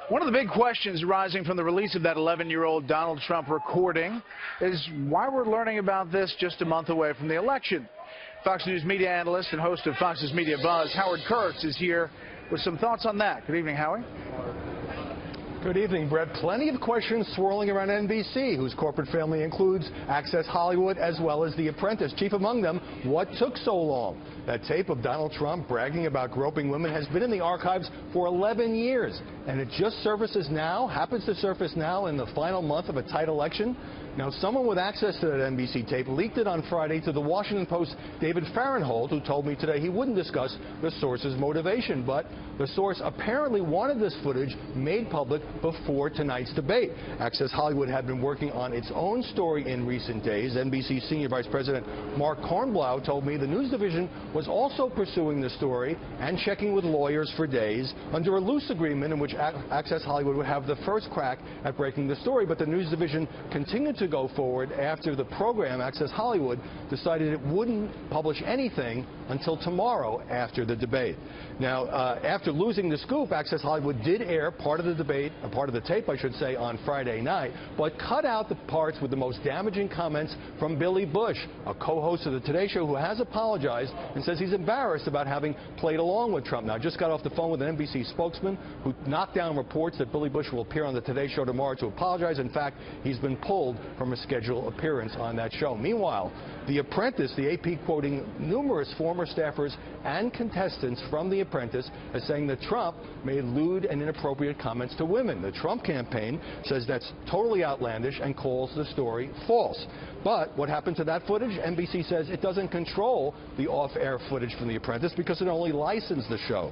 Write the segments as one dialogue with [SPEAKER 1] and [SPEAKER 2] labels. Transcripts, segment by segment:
[SPEAKER 1] One of the big questions arising from the release of that 11-year-old Donald Trump recording is why we're learning about this just a month away from the election. Fox News media analyst and host of Fox's MediaBuzz, Howard Kurtz, is here with some thoughts on that. Good evening, Howie.
[SPEAKER 2] Good evening, Brett. Plenty of questions swirling around NBC, whose corporate family includes Access Hollywood as well as The Apprentice. Chief among them, what took so long? That tape of Donald Trump bragging about groping women has been in the archives for 11 years, and it just happens to surface now in the final month of a tight election. Now, someone with access to that NBC tape leaked it on Friday to the Washington Post's David Farenholt, who told me today he wouldn't discuss the source's motivation. But the source apparently wanted this footage made public before tonight's debate. Access Hollywood had been working on its own story in recent days. NBC Senior Vice President Mark Kornblau told me the news division was also pursuing the story and checking with lawyers for days under a loose agreement in which Access Hollywood would have the first crack at breaking the story. But the news division continued to go forward after the program, Access Hollywood, decided it wouldn't publish anything until tomorrow after the debate. Now, after losing the scoop, Access Hollywood did air part of the debate, part of the tape, I should say, on Friday night, but cut out the parts with the most damaging comments from Billy Bush, a co-host of the Today Show, who has apologized and says he's embarrassed about having played along with Trump. Now, I just got off the phone with an NBC spokesman who knocked down reports that Billy Bush will appear on the Today Show tomorrow to apologize. In fact, he's been pulled from a scheduled appearance on that show. Meanwhile, The Apprentice, the AP quoting numerous former staffers and contestants from The Apprentice as saying that Trump made lewd and inappropriate comments to women. The Trump campaign says that's totally outlandish and calls the story false. But what happened to that footage? NBC says it doesn't control the off-air footage from The Apprentice because it only licensed the show.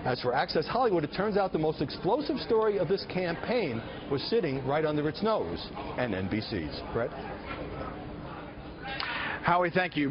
[SPEAKER 2] As for Access Hollywood, it turns out the most explosive story of this campaign was sitting right under its nose, and NBC's. Brett?
[SPEAKER 1] Howie, thank you.